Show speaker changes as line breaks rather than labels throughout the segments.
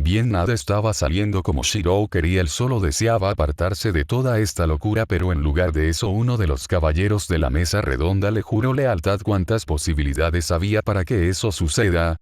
Bien, nada estaba saliendo como Shirou quería, él solo deseaba apartarse de toda esta locura, pero en lugar de eso uno de los caballeros de la mesa redonda le juró lealtad. ¿Cuántas posibilidades había para que eso suceda?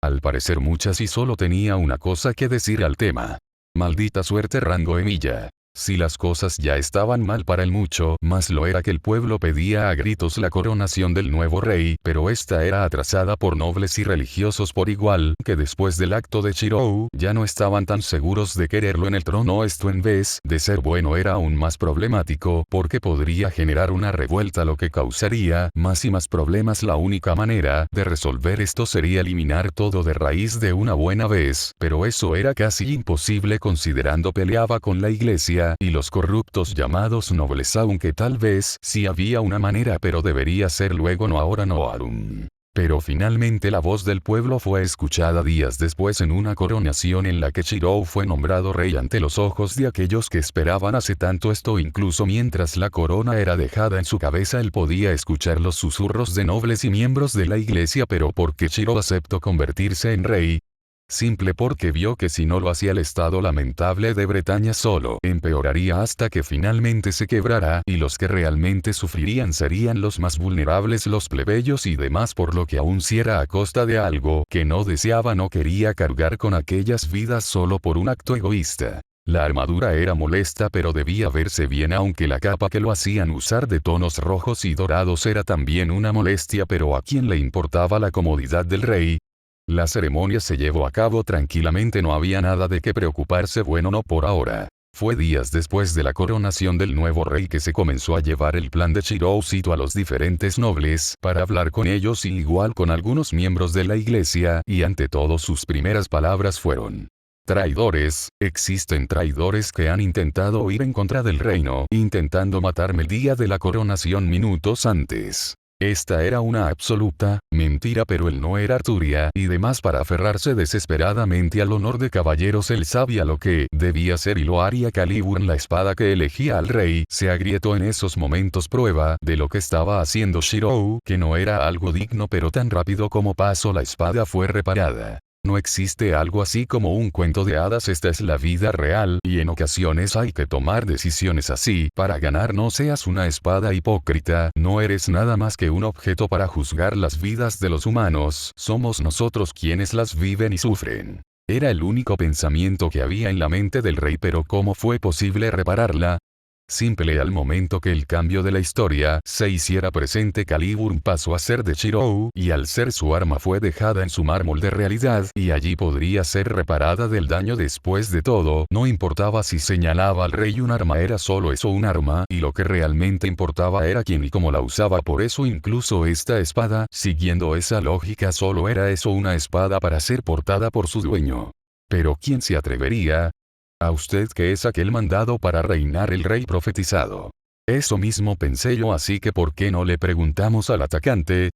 Al parecer muchas, y solo tenía una cosa que decir al tema. Maldita suerte, Rango Emilia. Si las cosas ya estaban mal, para él mucho más lo era que el pueblo pedía a gritos la coronación del nuevo rey, pero esta era atrasada por nobles y religiosos por igual, que después del acto de Shirou, ya no estaban tan seguros de quererlo en el trono. Esto, en vez de ser bueno, era aún más problemático, porque podría generar una revuelta, lo que causaría más y más problemas. La única manera de resolver esto sería eliminar todo de raíz de una buena vez, pero eso era casi imposible considerando peleaba con la iglesia y los corruptos llamados nobles, aunque tal vez sí había una manera, pero debería ser luego, no ahora, no aún. Pero finalmente la voz del pueblo fue escuchada días después en una coronación en la que Shirou fue nombrado rey ante los ojos de aquellos que esperaban hace tanto esto. Incluso mientras la corona era dejada en su cabeza, él podía escuchar los susurros de nobles y miembros de la iglesia. Pero ¿por qué Shirou aceptó convertirse en rey? Simple porque vio que si no lo hacía, el estado lamentable de Bretaña solo empeoraría hasta que finalmente se quebrara, y los que realmente sufrirían serían los más vulnerables, los plebeyos y demás, por lo que aun si era a costa de algo que no deseaba, no quería cargar con aquellas vidas solo por un acto egoísta. La armadura era molesta, pero debía verse bien, aunque la capa que lo hacían usar de tonos rojos y dorados era también una molestia, pero ¿a quién le importaba la comodidad del rey? La ceremonia se llevó a cabo tranquilamente, no había nada de qué preocuparse, bueno, no por ahora. Fue días después de la coronación del nuevo rey que se comenzó a llevar el plan de Shirou. Citó a los diferentes nobles para hablar con ellos, y igual con algunos miembros de la iglesia, y ante todo sus primeras palabras fueron: traidores, existen traidores que han intentado ir en contra del reino, intentando matarme el día de la coronación minutos antes. Esta era una absoluta mentira, pero él no era Arturia y demás para aferrarse desesperadamente al honor de caballeros. Él sabía lo que debía hacer y lo haría. Calibur, la espada que elegía al rey, se agrietó en esos momentos, prueba de lo que estaba haciendo Shirou, que no era algo digno, pero tan rápido como pasó la espada fue reparada. No existe algo así como un cuento de hadas, esta es la vida real, y en ocasiones hay que tomar decisiones así para ganar. No seas una espada hipócrita, no eres nada más que un objeto para juzgar las vidas de los humanos, somos nosotros quienes las viven y sufren. Era el único pensamiento que había en la mente del rey, pero ¿cómo fue posible repararla? Simple, al momento que el cambio de la historia se hiciera presente, Calibur pasó a ser de Shirou, y al ser su arma fue dejada en su mármol de realidad, y allí podría ser reparada del daño. Después de todo, no importaba si señalaba al rey un arma, era solo eso, un arma, y lo que realmente importaba era quién y cómo la usaba. Por eso incluso esta espada, siguiendo esa lógica, solo era eso, una espada para ser portada por su dueño. Pero ¿quién se atrevería a usted que es aquel mandado para reinar el rey profetizado? Eso mismo pensé yo, así que ¿por qué no le preguntamos al atacante?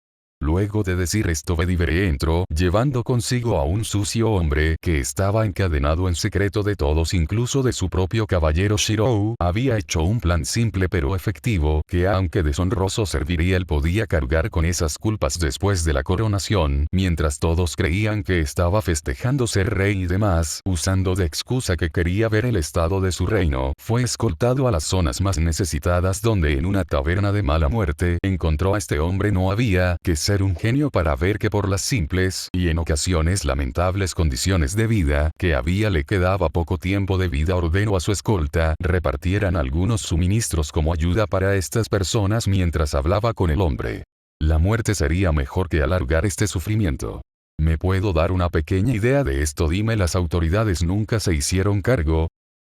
Luego de decir esto, Bedivere entró, llevando consigo a un sucio hombre que estaba encadenado en secreto de todos, incluso de su propio caballero Shirou. Había hecho un plan simple pero efectivo, que aunque deshonroso serviría, él podía cargar con esas culpas después de la coronación, mientras todos creían que estaba festejando ser rey y demás, usando de excusa que quería ver el estado de su reino. Fue escoltado a las zonas más necesitadas, donde en una taberna de mala muerte encontró a este hombre. No había que ser un genio para ver que por las simples y en ocasiones lamentables condiciones de vida que había le quedaba poco tiempo de vida. Ordenó a su escolta repartieran algunos suministros como ayuda para estas personas mientras hablaba con el hombre. La muerte sería mejor que alargar este sufrimiento. ¿Me puedo dar una pequeña idea de esto? Dime, las autoridades nunca se hicieron cargo.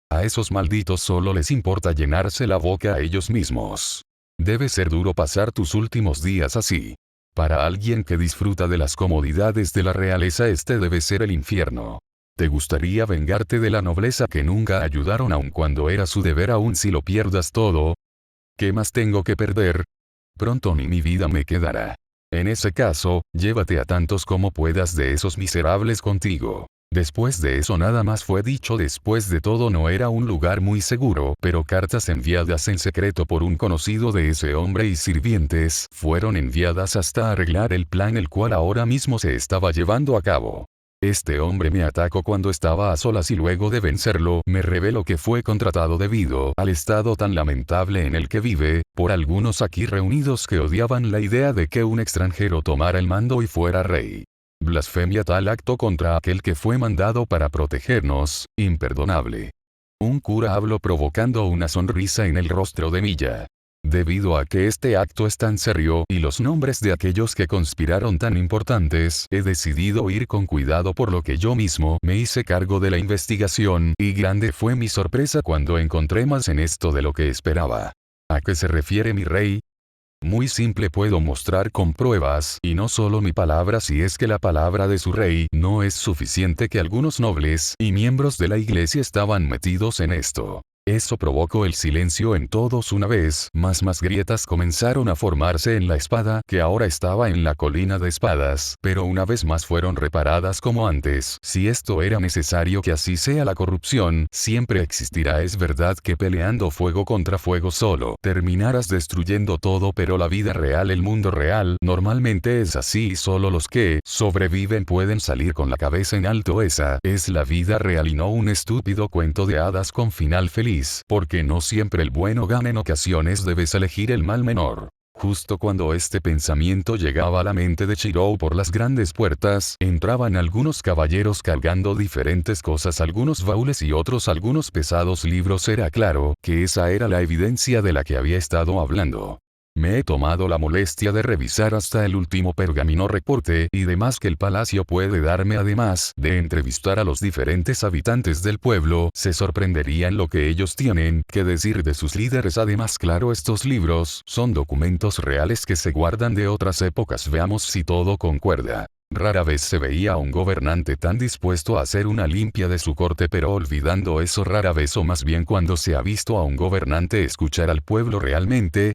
A esos malditos solo les importa llenarse la boca a ellos mismos. Debe ser duro pasar tus últimos días así. Para alguien que disfruta de las comodidades de la realeza, este debe ser el infierno. ¿Te gustaría vengarte de la nobleza que nunca ayudaron aun cuando era su deber, aun si lo pierdas todo? ¿Qué más tengo que perder? Pronto ni mi vida me quedará. En ese caso, llévate a tantos como puedas de esos miserables contigo. Después de eso nada más fue dicho. Después de todo no era un lugar muy seguro, pero cartas enviadas en secreto por un conocido de ese hombre y sirvientes fueron enviadas hasta arreglar el plan, el cual ahora mismo se estaba llevando a cabo. Este hombre me atacó cuando estaba a solas y luego de vencerlo me reveló que fue contratado debido al estado tan lamentable en el que vive, por algunos aquí reunidos que odiaban la idea de que un extranjero tomara el mando y fuera rey. Blasfemia tal acto contra aquel que fue mandado para protegernos, imperdonable. Un cura habló provocando una sonrisa en el rostro de Milla. Debido a que este acto es tan serio y los nombres de aquellos que conspiraron tan importantes, he decidido ir con cuidado por lo que yo mismo me hice cargo de la investigación y grande fue mi sorpresa cuando encontré más en esto de lo que esperaba. ¿A qué se refiere mi rey? Muy simple, puedo mostrar con pruebas, y no solo mi palabra si es que la palabra de su rey no es suficiente, que algunos nobles y miembros de la iglesia estaban metidos en esto. Eso provocó el silencio en todos una vez, más grietas comenzaron a formarse en la espada que ahora estaba en la colina de espadas, pero una vez más fueron reparadas como antes. Si esto era necesario que así sea, la corrupción siempre existirá. Es verdad que peleando fuego contra fuego solo terminarás destruyendo todo, pero la vida real, el mundo real, normalmente es así y solo los que sobreviven pueden salir con la cabeza en alto. Esa es la vida real y no un estúpido cuento de hadas con final feliz. Porque no siempre el bueno gana, en ocasiones debes elegir el mal menor. Justo cuando este pensamiento llegaba a la mente de Shirou, por las grandes puertas entraban algunos caballeros cargando diferentes cosas, algunos baúles y otros algunos pesados libros. Era claro que esa era la evidencia de la que había estado hablando. Me he tomado la molestia de revisar hasta el último pergamino, reporte y demás que el palacio puede darme, además de entrevistar a los diferentes habitantes del pueblo. Se sorprenderían lo que ellos tienen que decir de sus líderes. Además, claro, estos libros son documentos reales que se guardan de otras épocas. Veamos si todo concuerda. Rara vez se veía a un gobernante tan dispuesto a hacer una limpia de su corte, pero olvidando eso, rara vez, o más bien cuando se ha visto a un gobernante escuchar al pueblo realmente.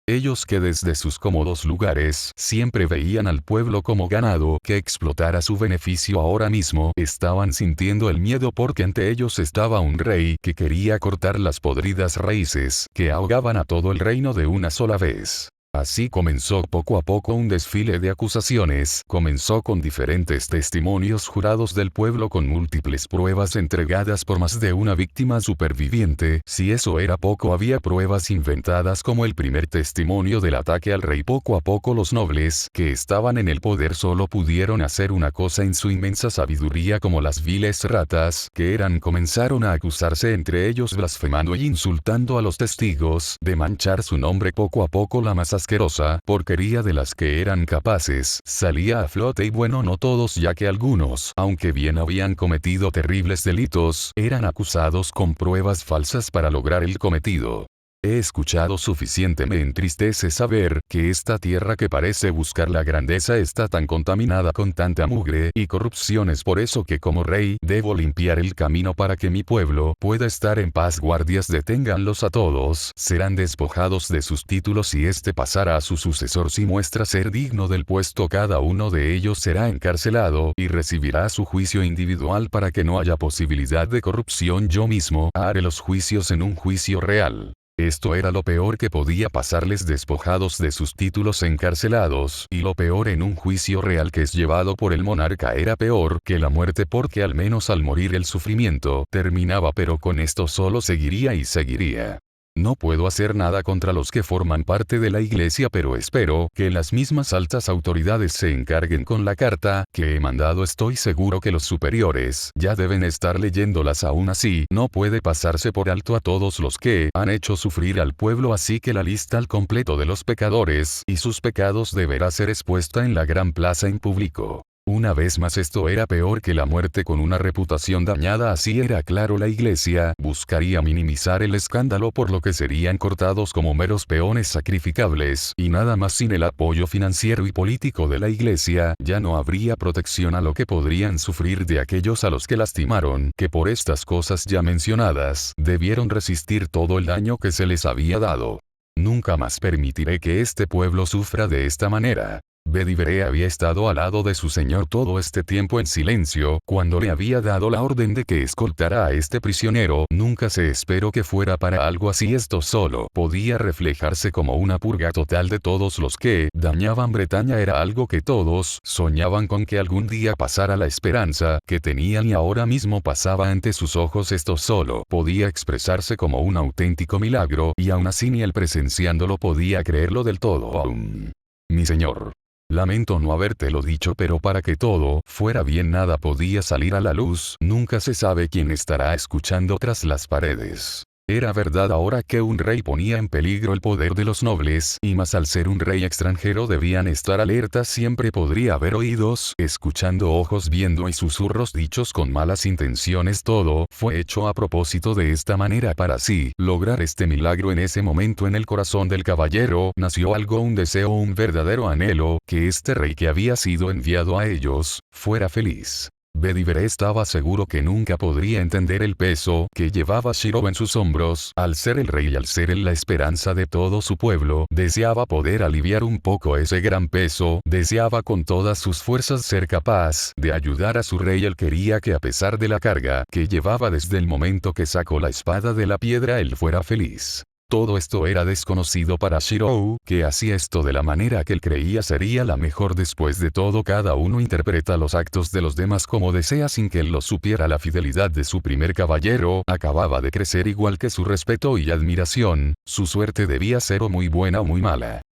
Ellos que desde sus cómodos lugares siempre veían al pueblo como ganado que explotar a su beneficio, ahora mismo estaban sintiendo el miedo porque ante ellos estaba un rey que quería cortar las podridas raíces que ahogaban a todo el reino de una sola vez. Así comenzó poco a poco un desfile de acusaciones. Comenzó con diferentes testimonios jurados del pueblo, con múltiples pruebas entregadas por más de una víctima superviviente. Si eso era poco, había pruebas inventadas como el primer testimonio del ataque al rey. Poco a poco los nobles que estaban en el poder solo pudieron hacer una cosa en su inmensa sabiduría, como las viles ratas que eran, comenzaron a acusarse entre ellos, blasfemando y insultando a los testigos, de manchar su nombre. Poco a poco la más asquerosa porquería de las que eran capaces salía a flote, y bueno, no todos, ya que algunos, aunque bien habían cometido terribles delitos, eran acusados con pruebas falsas para lograr el cometido. He escuchado suficiente. Me entristece saber que esta tierra que parece buscar la grandeza está tan contaminada con tanta mugre y corrupción. Es por eso que como rey debo limpiar el camino para que mi pueblo pueda estar en paz. Guardias, deténganlos a todos. Serán despojados de sus títulos y este pasará a su sucesor. Si muestra ser digno del puesto, cada uno de ellos será encarcelado y recibirá su juicio individual para que no haya posibilidad de corrupción. Yo mismo haré los juicios en un juicio real. Esto era lo peor que podía pasarles, despojados de sus títulos, encarcelados, y lo peor en un juicio real que es llevado por el monarca. Era peor que la muerte, porque al menos al morir el sufrimiento terminaba, pero con esto solo seguiría y seguiría. No puedo hacer nada contra los que forman parte de la iglesia, pero espero que las mismas altas autoridades se encarguen con la carta que he mandado. Estoy seguro que los superiores ya deben estar leyéndolas. Aún así, no puede pasarse por alto a todos los que han hecho sufrir al pueblo, así que la lista al completo de los pecadores y sus pecados deberá ser expuesta en la gran plaza en público. Una vez más, esto era peor que la muerte. Con una reputación dañada así, era claro, la iglesia buscaría minimizar el escándalo, por lo que serían cortados como meros peones sacrificables y nada más. Sin el apoyo financiero y político de la iglesia, ya no habría protección a lo que podrían sufrir de aquellos a los que lastimaron, que por estas cosas ya mencionadas debieron resistir todo el daño que se les había dado. Nunca más permitiré que este pueblo sufra de esta manera. Bedivere había estado al lado de su señor todo este tiempo en silencio, cuando le había dado la orden de que escoltara a este prisionero, nunca se esperó que fuera para algo así. Esto solo podía reflejarse como una purga total de todos los que dañaban Bretaña. Era algo que todos soñaban con que algún día pasara. La esperanza que tenían y ahora mismo pasaba ante sus ojos. Esto solo podía expresarse como un auténtico milagro, y aún así ni él presenciándolo podía creerlo del todo aún. Mi señor. Lamento no habértelo dicho, pero para que todo fuera bien nada podía salir a la luz. Nunca se sabe quién estará escuchando tras las paredes. Era verdad ahora que un rey ponía en peligro el poder de los nobles, y más al ser un rey extranjero debían estar alertas. Siempre podría haber oídos escuchando, ojos viendo y susurros dichos con malas intenciones. Todo fue hecho a propósito. De esta manera, para así lograr este milagro. En ese momento en el corazón del caballero nació algo, un deseo, un verdadero anhelo, que este rey que había sido enviado a ellos fuera feliz. Bedivere estaba seguro que nunca podría entender el peso que llevaba Shiro en sus hombros. Al ser el rey y al ser él la esperanza de todo su pueblo, deseaba poder aliviar un poco ese gran peso. Deseaba con todas sus fuerzas ser capaz de ayudar a su rey. Él quería que, a pesar de la carga que llevaba desde el momento que sacó la espada de la piedra, él fuera feliz. Todo esto era desconocido para Shirou, que hacía esto de la manera que él creía sería la mejor. Después de todo, cada uno interpreta los actos de los demás como desea sin que él lo supiera. La fidelidad de su primer caballero acababa de crecer, igual que su respeto y admiración. Su suerte debía ser o muy buena o muy mala.